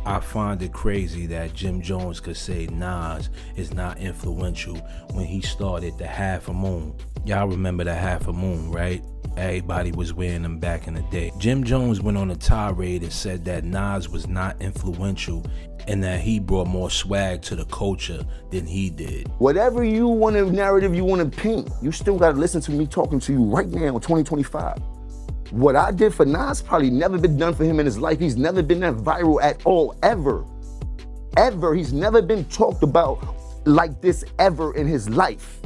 I find it crazy that Jim Jones could say Nas is not influential when he started the Half a Moon. Y'all remember the Half a Moon, right? Everybody was wearing them back in the day. Jim Jones went on a tirade and said that Nas was not influential and that he brought more swag to the culture than he did. Whatever you want to narrative you want to paint, you still got to listen to me talking to you right now in 2025. What I did for Nas probably never been done for him in his life. He's never been that viral at all, ever. Ever. He's never been talked about like this ever in his life.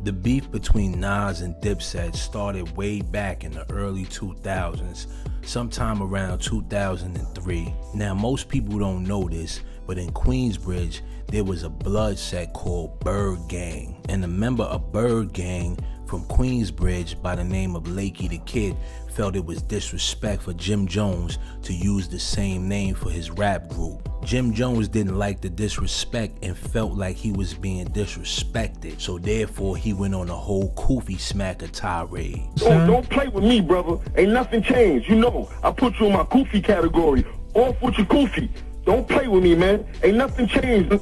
The beef between Nas and Dipset started way back in the early 2000s, sometime around 2003. Now, most people don't know this, but in Queensbridge, there was a blood set called Bird Gang, and a member of Bird Gang from Queensbridge by the name of Lakey the Kid felt it was disrespect for Jim Jones to use the same name for his rap group. Jim Jones didn't like the disrespect and felt like he was being disrespected, so therefore he went on a whole Koofy smacker tirade. Oh, don't play with me, brother. Ain't nothing changed. You know, I put you in my Koofy category. Off with your Koofy. Don't play with me, man. Ain't nothing changed.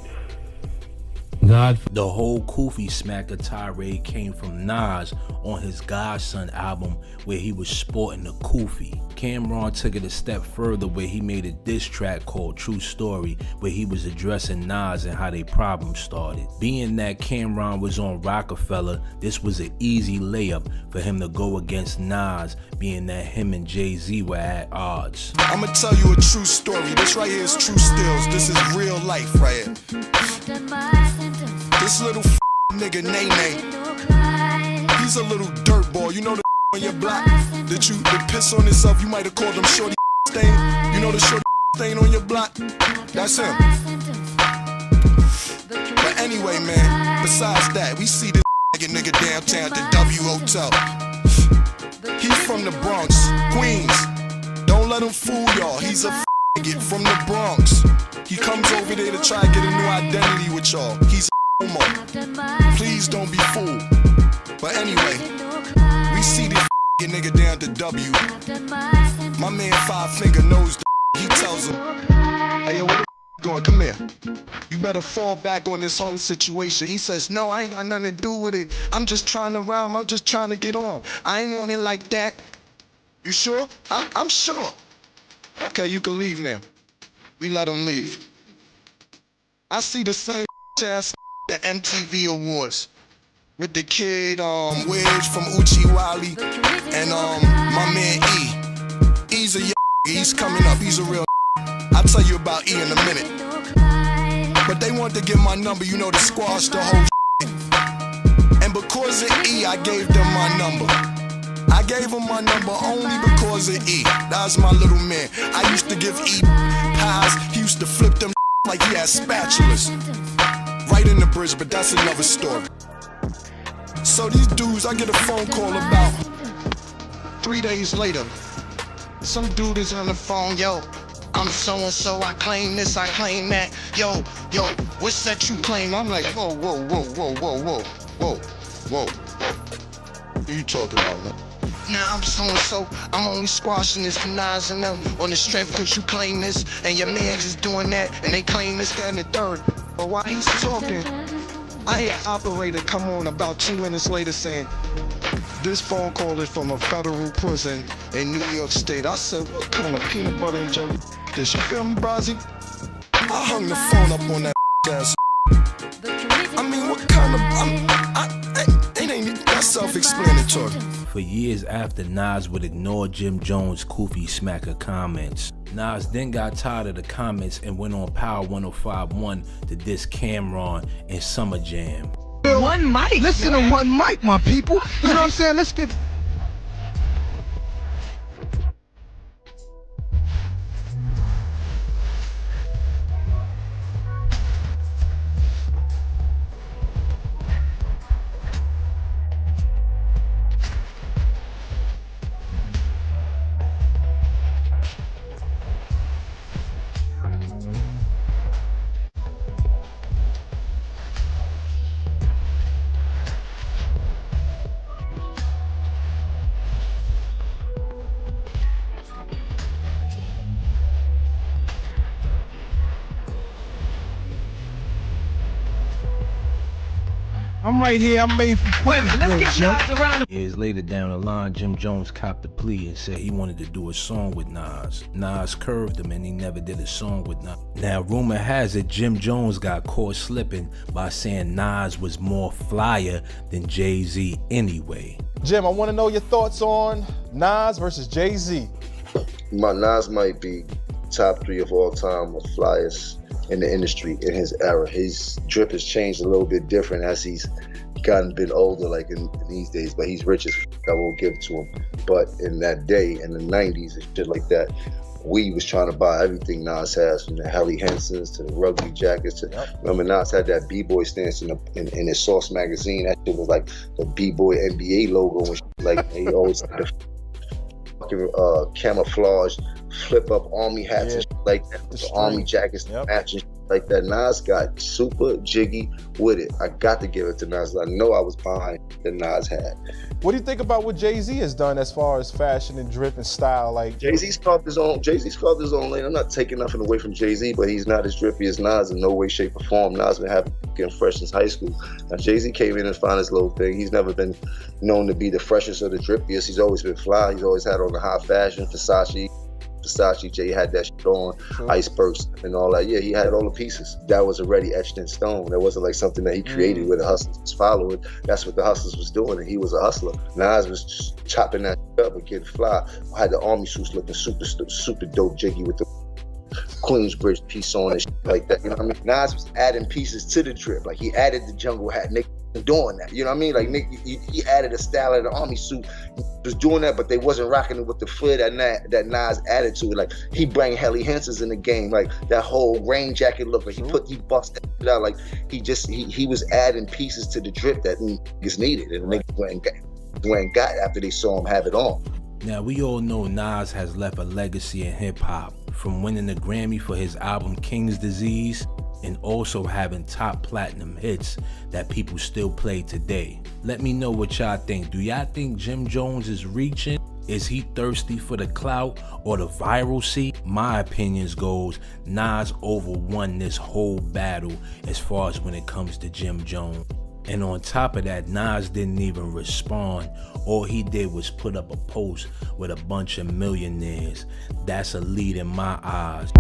The whole Koofy smacker tirade came from Nas on his Godson album where he was sporting the Koofy. Cameron took it a step further where he made a diss track called True Story where he was addressing Nas and how they problems started. Being that Cameron was on Rockefeller, this was an easy layup for him to go against Nas, being that him and Jay-Z were at odds. I'ma tell you a true story. This right here is true stills. This is real life right here. This little nigga Nene, he's a little dirt boy. You know the on your block that you piss on yourself. You might have called him shorty stain. You know the shorty stain on your block? That's him. But anyway, man, besides that, we see this nigga downtown at the W Hotel. He's from the Bronx, Queens. Don't let him fool y'all. He's a nigga from the Bronx. He comes over there to try to get a new identity with y'all. He's a homo. Please don't be fooled. But anyway, we see this nigga down to W. My man Five Finger knows the he tells him, hey, yo, where the going? Come here. You better fall back on this whole situation. He says, no, I ain't got nothing to do with it. I'm just trying to rhyme. I'm just trying to get on. I ain't on it like that. You sure? I'm sure. Okay, you can leave now. We let him leave. I see the same ass at MTV Awards with the kid Wedge from Uchiwali and my man E. E's a he's coming up. He's a real. I'll tell you about E in a minute. But they want to get my number, you know, to squash the whole and because of E, I gave them my number. I gave him my number only because of E. That's my little man. I used to give E pies. He used to flip them like he had spatulas. Right in the bridge, but that's another story. So these dudes, I get a phone call about 3 days later. Some dude is on the phone, yo, I'm so-and-so, I claim this, I claim that. Yo, what's that you claim? I'm like, whoa. What are you talking about, man? Nah, I'm so-and-so, I'm only squashing this for Nas and them on the strength cause you claim this, and your man's just doing that, and they claim this, that, and the third. But while he's talking, I hear operator come on about 2 minutes later saying, this phone call is from a federal prison in New York State. I said, what kind of peanut butter and jelly this? You feel me, Brazzy? I hung the phone up on that ass. I mean, what kind of, it ain't that self-explanatory. For years after Nas would ignore Jim Jones' Koofy smacker comments, Nas then got tired of the comments and went on Power 105.1 to diss Cameron and Summer Jam. One mic. Listen to one mic, my people. You know what I'm saying? Let's get. I'm right here. I'm made for Jim. Years later down the line, Jim Jones copped a plea and said he wanted to do a song with Nas. Nas curved him and he never did a song with Nas. Now rumor has it Jim Jones got caught slipping by saying Nas was more flyer than Jay-Z anyway. Jim, I want to know your thoughts on Nas versus Jay-Z. My Nas might be top 3 of all time of flyers in the industry in his era. His drip has changed a little bit different as he's been older, like in these days, but he's rich as I will give to him. But in that day, in the 90s and shit like that, we was trying to buy everything Nas has, from the Helly Hensons to the rugby jackets. Remember Nas had that B-boy stance in his Source magazine. That shit was like the B-boy NBA logo and shit. Like he always had the fucking camouflage flip-up army hats and shit like that. The army jackets to match and shit like that. Nas got super jiggy with it. I got to give it to Nas. I know I was behind that Nas had. What do you think about what Jay-Z has done as far as fashion and drip and style? Like Jay-Z's carved his own lane. I'm not taking nothing away from Jay-Z, but he's not as drippy as Nas in no way, shape, or form. Nas been getting fresh since high school. Now Jay-Z came in and found his little thing. He's never been known to be the freshest or the drippiest. He's always been fly. He's always had on the high fashion, Versace, Jay had that shit on, icebergs and all that. Yeah, he had all the pieces. That was already etched in stone. That wasn't like something that he created where the hustlers was following. That's what the hustlers was doing, and he was a hustler. Nas was just chopping that shit up and getting fly. Had the army suits looking super dope, jiggy with the Queensbridge piece on and shit like that. You know what I mean? Nas was adding pieces to the drip. Like he added the jungle hat. Nick doing that. You know what I mean? Like Nick, he added a style of the army suit. He was doing that, but they wasn't rocking it with the flair that Nas added to it. Like he bring Helly Hensons in the game. Like that whole rain jacket look. Like he bust that shit out. Like he was adding pieces to the drip that niggas needed, and niggas went and got after they saw him have it on. Now we all know Nas has left a legacy in hip hop, from winning the Grammy for his album King's Disease and also having top platinum hits that people still play today. Let me know what y'all think. Do y'all think Jim Jones is reaching? Is he thirsty for the clout or the viral seat? My opinions goes Nas overwon this whole battle as far as when it comes to Jim Jones. And on top of that, Nas didn't even respond. All he did was put up a post with a bunch of millionaires. That's a lead in my eyes.